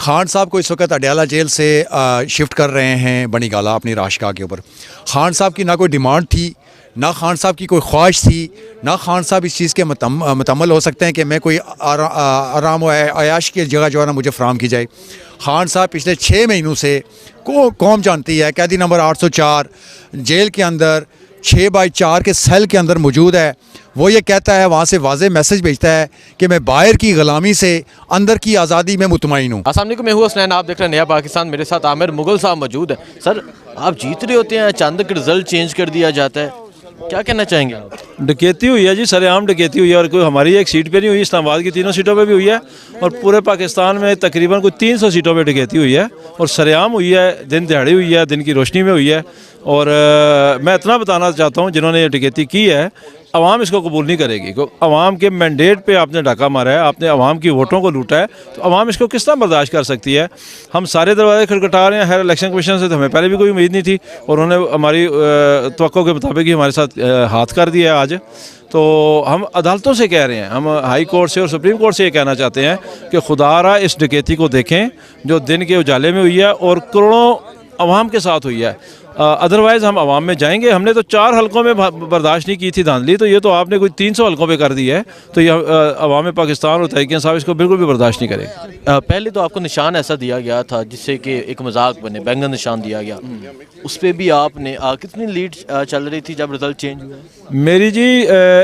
खान साहब को इस वक्त अडयाला जेल से शिफ्ट कर रहे हैं बनीगाला अपनी राशगा के ऊपर। खान साहब की ना कोई डिमांड थी, ना खान साहब की कोई ख्वाहिश थी, ना खान साहब इस चीज़ के मुतम्मल हो सकते हैं कि मैं कोई आराम व अयाश की जगह जो है ना मुझे फ़राम की जाए। खान साहब पिछले 6 महीनों से कौम जानती है, कैदी नंबर 804 जेल के अंदर 6x4 के सेल के अंदर मौजूद है। वो ये कहता है, वहाँ से वाज़े मैसेज भेजता है कि मैं बाहर की ग़ुलामी से अंदर की आज़ादी में मुतमईन हूँ। अस्सलाम वालेकुम, मैं हूँ हसनैन, आप देख रहे हैं नया पाकिस्तान। मेरे साथ आमिर मुगल साहब मौजूद है। सर, आप जीत रहे होते हैं, अचानक रिजल्ट चेंज कर दिया जाता है, क्या कहना चाहेंगे आप? डकैती हुई है जी, सरेआम डकैती हुई है। और कोई हमारी एक सीट पे नहीं हुई, इस्लामाबाद की 3 सीटों पे भी हुई है और पूरे पाकिस्तान में तकरीबन कोई 300 सीटों पे डकैती हुई है और सरेआम हुई है, दिन दिहाड़ी हुई है, दिन की रोशनी में हुई है। और मैं इतना बताना चाहता हूँ, जिन्होंने ये डकैती की है, अवाम इसको कबूल नहीं करेगी। अवाम के मैंडेट पे आपने डाका मारा है, आपने अवाम की वोटों को लूटा है, तो अवाम इसको किस तरह बर्दाश्त कर सकती है? हम सारे दरवाजे खटखटा रहे हैं। हर इलेक्शन कमीशन से तो हमें पहले भी कोई उम्मीद नहीं थी और उन्होंने हमारी तवक्को के मुताबिक ही हमारे साथ हाथ कर दिया है आज। तो हम अदालतों से कह रहे हैं, हम हाई कोर्ट से और सुप्रीम कोर्ट से ये कहना चाहते हैं कि खुदारा इस डकैती को देखें जो दिन के उजाले में हुई है और करोड़ों अवाम के साथ हुई है। अदरवाइज़ हम अवाम में जाएंगे। हमने तो 4 हलकों में बर्दाश्त नहीं की थी धांधली, तो ये तो आपने कोई 300 हलकों पे कर दी है। तो ये अवाम पाकिस्तान और तहरीक इंसाफ इसको बिल्कुल भी बर्दाश्त नहीं करेगी। पहले तो आपको निशान ऐसा दिया गया था जिससे कि एक मजाक बने, बैंगन निशान दिया गया, उस पर भी आपने कितनी लीड चल रही थी जब रिजल्ट चेंज हुआ? मेरी जी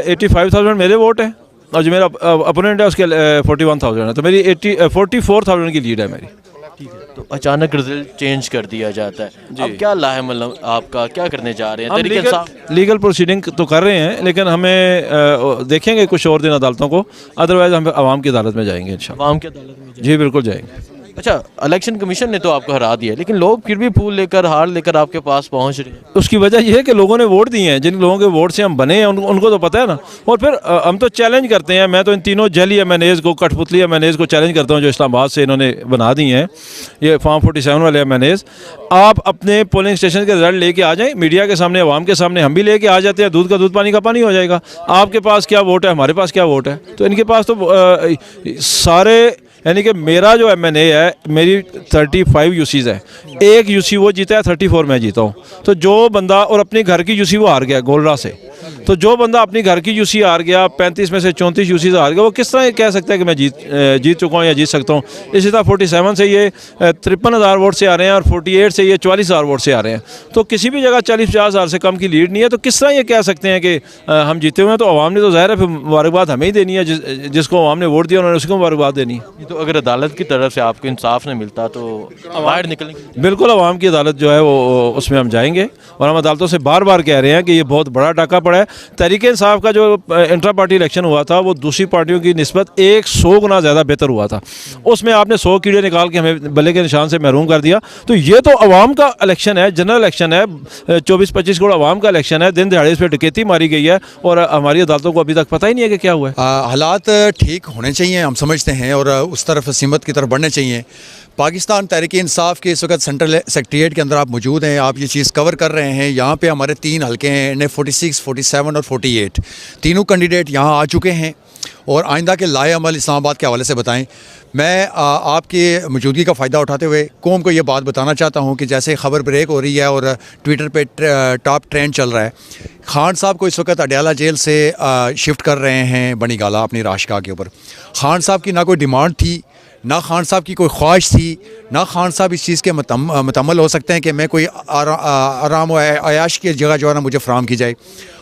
85,000 मेरे वोट हैं और जो मेरा अपोनेंट है उसके 41,000 है, तो मेरी 44,000 की लीड है मेरी। तो अचानक रिजल्ट चेंज कर दिया जाता है, अब क्या लाहेमल आपका, क्या करने जा रहे हैं? हम लीगल प्रोसीडिंग तो कर रहे हैं, लेकिन हमें देखेंगे कुछ और दिन अदालतों को, अदरवाइज हम आवाम की अदालत में जाएंगे इंशाल्लाह। आवाम की अदालत में जी बिल्कुल जाएंगे। अच्छा, इलेक्शन कमीशन ने तो आपको हरा दिया, लेकिन लोग फिर भी फूल लेकर, हार लेकर आपके पास पहुंच रहे हैं। उसकी वजह यह है कि लोगों ने वोट दिए हैं, जिन लोगों के वोट से हम बने हैं उनको तो पता है ना। और फिर हम तो चैलेंज करते हैं, मैं तो इन तीनों जली एमएनएज़ को, कठपुतली एमएनएज़ को चैलेंज करता हूँ जो इस्लामाबाद से इन्होंने बना दी हैं, ये फॉर्म 47 वाले एमएनएज़। आप अपने पोलिंग स्टेशन के रिजल्ट लेके आ जाएँ, मीडिया के सामने, अवाम के सामने, हम भी लेके आ जाते हैं। दूध का दूध, पानी का पानी हो जाएगा। आपके पास क्या वोट है, हमारे पास क्या वोट है? तो इनके पास तो सारे, यानी कि मेरा जो एमएनए है, मेरी 35 यूसीज है, एक यूसी वो जीता है, 34 मैं जीता हूँ। तो जो बंदा, और अपने घर की यूसी वो हार गया गोलरा से, तो जो बंदा अपनी घर की यूसी हार गया, 35 में से 34 यूसी हार गया, वो किस तरह कह सकता है कि मैं जीत चुका हूँ या जीत सकता हूँ? इसी तरह 47 से ये 53,000 वोट से आ रहे हैं और 48 से ये 44,000 वोट से आ रहे हैं। तो किसी भी जगह 40-50 हज़ार से कम की लीड नहीं है। तो किस तरह ये कह सकते हैं कि हम जीते हुए हैं? तो अवाम ने तो ज़ाहिर है फिर मुबारकबाद हमें ही देनी है, जिसको अवाम ने वोट दिया उन्होंने उसको मुबारकबाद देनी है। तो अगर अदालत की तरफ से आपको इंसाफ नहीं मिलता तो बाहर निकलेंगे? बिल्कुल, अवाम की अदालत जो है वो उसमें हम जाएंगे और हम अदालतों से बार बार कह रहे हैं कि ये बहुत बड़ा डाका पड़ा है। तहरीक इंसाफ का जो इंट्रा पार्टी इलेक्शन हुआ था वो दूसरी पार्टियों की निस्बत 100 गुना ज़्यादा बेहतर हुआ था। उसमें आपने 100 कीड़े निकाल के हमें बल्ले के निशान से महरूम कर दिया। तो ये तो अवाम का इलेक्शन है, जनरल इलेक्शन है, 24-25 करोड़ अवाम का इलेक्शन है। दिन दिहाड़े इस पर डकैती मारी गई है और हमारी अदालतों को अभी तक पता ही नहीं है कि क्या हुआ है। हालात ठीक होने चाहिए, हम समझते हैं, और उस तरफ सिमत की तरफ बढ़ने चाहिए। पाकिस्तान तहरीक इंसाफ के इस वक्त सेंट्रल सेक्रेटेरिएट के अंदर आप मौजूद हैं, आप ये चीज़ कवर कर रहे हैं। यहाँ पे हमारे 3 हलके हैं, इन्हें 46, 47 और 48, तीनों कैंडिडेट यहाँ आ चुके हैं और आइंदा के लाए अमल इस्लामाबाद के हवाले से बताएं। मैं आपकी मौजूदगी का फ़ायदा उठाते हुए कौम को ये बात बताना चाहता हूँ कि जैसे खबर ब्रेक हो रही है और ट्विटर पे टॉप ट्रेंड चल रहा है, खान साहब को इस वक्त अडयाला जेल से शिफ्ट कर रहे हैं बनीगाला अपनी राशगा के ऊपर। खान साहब की ना कोई डिमांड थी, ना खान साहब की कोई ख्वाहिश थी, ना खान साहब इस चीज़ के मुतम्मल हो सकते हैं कि मैं कोई आराम व अयाश की जगह जो है ना मुझे फ़राम की जाए।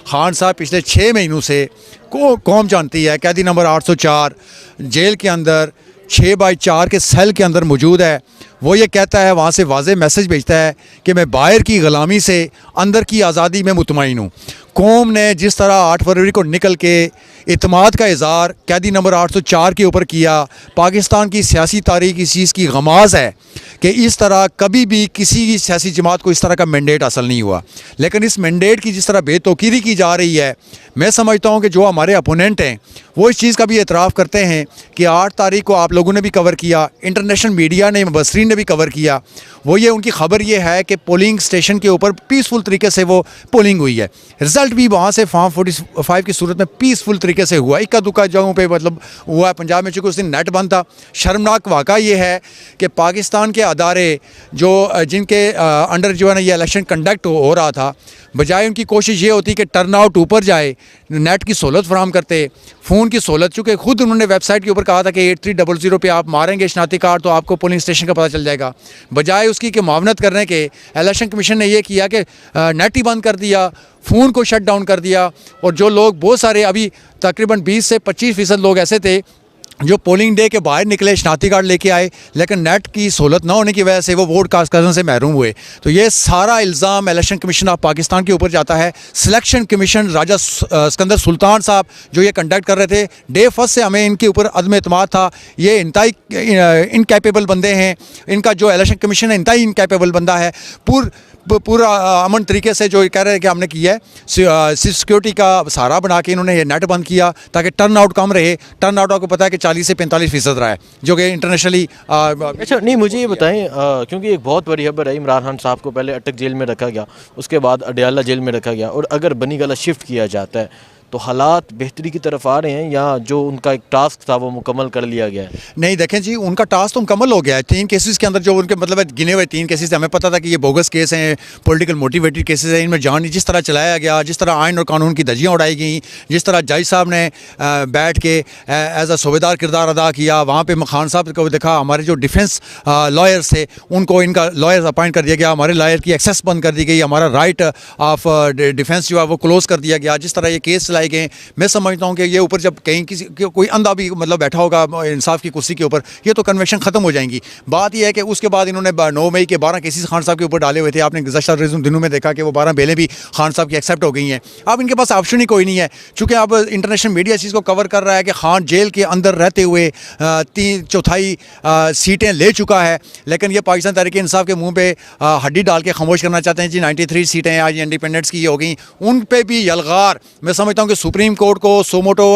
खान साहब पिछले 6 महीनों से कौम जानती है, कैदी नंबर 804 जेल के अंदर 6x4 के सेल के अंदर मौजूद है। वो ये कहता है, वहाँ से वाज़े मैसेज भेजता है कि मैं बाहर की ग़ुलामी से अंदर की आज़ादी में मुतमईन हूँ। कौम ने जिस तरह 8 फरवरी को निकल के इत्मीनान का इज़हार कैदी नंबर 804 के ऊपर किया, पाकिस्तान की सियासी तारीख इस चीज़ की गमाज़ है कि इस तरह कभी भी किसी सियासी जमात को इस तरह का मैंडेट हासिल नहीं हुआ। लेकिन इस मैंडेट की जिस तरह बेतौकीरी की जा रही है, मैं समझता हूँ कि जो हमारे अपोनेंट हैं वो इस चीज़ का भी एतराफ़ करते हैं कि 8 तारीख को आप लोगों ने भी कवर किया, इंटरनेशनल मीडिया ने, मुबसरीन ने भी कवर किया। वो ये उनकी खबर ये है कि पोलिंग स्टेशन के ऊपर पीसफुल तरीके से वो पोलिंग हुई है। रिज़ल्ट भी वहाँ से फॉर्म 45 की सूरत में पीसफुल तरीके से हुआ। इक्का दुक्का जगहों पे मतलब हुआ है। पंजाब में चूँकि उस दिन नेट बंद था। शर्मनाक वाक़ा ये है कि पाकिस्तान के अदारे जो जिनके अंडर जो है ना ये इलेक्शन कंडक्ट हो रहा था, बजाय उनकी कोशिश ये होती कि टर्न आउट ऊपर जाए, नेट की सहूलत फराम करते, फ़ोन की सहूलत, चूँकि खुद उन्होंने वेबसाइट के ऊपर कहा था कि 8300 पे आप मारेंगे शनाख्ती कार्ड तो आपको पोलिंग स्टेशन का पता चल जाएगा। बजाय उसकी कि मुआवनत करने के इलेक्शन कमीशन ने यह किया कि नेट ही बंद कर दिया, फ़ोन को शट डाउन कर दिया। और जो लोग बहुत सारे अभी तकरीबन 20 से 25% लोग ऐसे थे जो पोलिंग डे के बाहर निकले, शनाख्ती कार्ड लेके आए, लेकिन नेट की सहूलत ना होने की वजह से वो वोट कास्ट करने से महरूम हुए। तो ये सारा इल्ज़ाम इलेक्शन कमीशन ऑफ पाकिस्तान के ऊपर जाता है। सिलेक्शन कमीशन राजा सिकंदर सुल्तान साहब जो ये कंडक्ट कर रहे थे, डे फर्स्ट से हमें इनके ऊपर अदम एतमाद था। ये इंतहाई इनकैपेबल बंदे हैं। इनका जो इलेक्शन कमीशन है इंतहाई इनकैपेबल बंदा है। पूरा अमन तरीके से जो कह रहे हैं कि हमने किया है, सिक्योरिटी का सहारा बना के इन्होंने ये नेट बंद किया ताकि टर्न आउट कम रहे। टर्न आउट आपको पता है कि 40 से 45% रहा है, जो कि इंटरनेशनली। अच्छा नहीं, मुझे ये बताएं, क्योंकि एक बहुत बड़ी खबर है, इमरान खान साहब को पहले अटक जेल में रखा गया, उसके बाद अडयाला जेल में रखा गया, और अगर बनी गला शिफ्ट किया जाता है तो हालात बेहतरी की तरफ आ रहे हैं, या जो उनका एक टास्क था वो मुकम्मल कर लिया गया है? नहीं, देखें जी, उनका टास्क तो मुकम्मल हो गया है। 3 केसेस के अंदर जो उनके मतलब गिने हुए 3 केसेस थे, हमें पता था कि ये बोगस केस हैं, पॉलिटिकल मोटिवेटेड केसेस हैं। इनमें जान जिस तरह चलाया गया, जिस तरह आइन और कानून की धज्जियाँ उड़ाई गई, जिस तरह जज साहब ने बैठ के एज अ सूबेदार किरदार अदा किया, वहाँ पर खान साहब को देखा। हमारे जो डिफेंस लॉयर्स थे उनको इनका लॉयर्स अपॉइंट कर दिया गया, हमारे लॉयर की एक्सेस बंद कर दी गई, हमारा राइट ऑफ डिफेंस जो है वो क्लोज़ कर दिया गया। जिस तरह ये केस चलाए गए, मैं समझता हूँ कि ये ऊपर जब कहीं किसी कोई अंधा भी मतलब बैठा होगा इंसाफ की कुर्सी के ऊपर, ये तो कन्वेंशन ख़त्म हो जाएंगी। बात यह है कि उसके बाद इन्होंने 9 मई के 12 केसेस खान साहब के ऊपर डाले हुए थे। आपने गुज़श्ता दिनों में देखा कि वो 12 बेलें भी खान साहब की एक्सेप्ट हो गई हैं। अब इनके पास ऑप्शन ही कोई नहीं है, चूँकि अब इंटरनेशनल मीडिया इस चीज़ को कवर कर रहा है कि खान जेल के अंदर रहते हुए 3/4 सीटें ले चुका है। लेकिन ये पाकिस्तान तहरीक इंसाफ के मुँह पर हड्डी डाल के खामोश करना चाहते हैं जी। 93 सीटें आज इंडिपेंडेंट्स की हो गई, उन पर भी यलगार। मैं समझता हूँ कि सुप्रीम कोर्ट को सोमोटो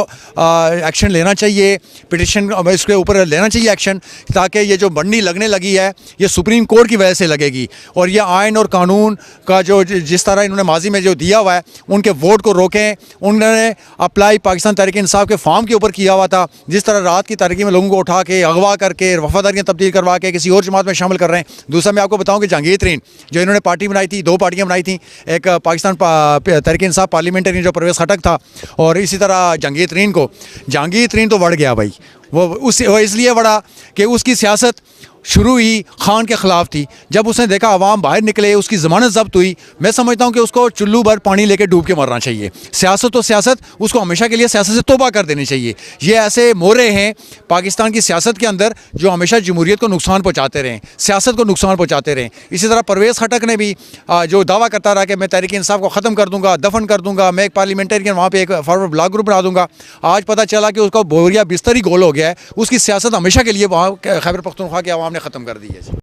एक्शन लेना चाहिए, पिटिशन इसके ऊपर लेना चाहिए एक्शन, ताकि ये जो मंडी लगने लगी है ये सुप्रीम कोर्ट की वजह से लगेगी। और ये आइन और कानून का जो जिस तरह इन्होंने माजी में जो दिया हुआ है उनके वोट को रोकें। उन्होंने अप्लाई पाकिस्तान तहरीक इंसाफ के फॉर्म के ऊपर किया हुआ था, जिस तरह रात की तारीकी में लोगों को उठा के अगवा करके वफादारियाँ तब्दील करवा के किसी और जमात में शामिल कर रहे हैं। दूसरा मैं आपको बताऊँ कि जहांगीर तरीन जो इन्होंने पार्टी बनाई थी, 2 पार्टियाँ बनाई थी, एक पाकिस्तान तहरीक इंसाफ पार्लियामेंट्री जो परवेज़ खटक था, और इसी तरह जहांगीर तरीन तो बढ़ गया भाई। वो इसलिए बढ़ा कि उसकी सियासत शुरू ही खान के ख़िलाफ़ थी। जब उसने देखा अवाम बाहर निकले, उसकी ज़मानत ज़ब्त हुई, मैं समझता हूँ कि उसको चुल्लू भर पानी लेके डूब के मरना चाहिए। सियासत तो सियासत, उसको हमेशा के लिए सियासत से तौबा कर देनी चाहिए। ये ऐसे मोरे हैं पाकिस्तान की सियासत के अंदर जो हमेशा जमहूरियत को नुकसान पहुँचाते रहें, सियासत को नुकसान पहुँचाते रहें। इसी तरह परवेज़ खटक ने भी जो दावा करता रहा कि मैं तहरीक इंसाफ को ख़त्म कर दूँगा, दफन कर दूँगा, मैं एक पार्लियामेंटेरियन वहाँ पर एक फॉरवर्ड ब्लॉक ग्रुप बना दूँगा, आज पता चला कि उसका बोरिया बिस्तर ही गोल हो गया है। उसकी सियासत हमेशा के लिए वहाँ खैबर पख्तूनख्वा के अवाम ने ख़त्म कर दी है।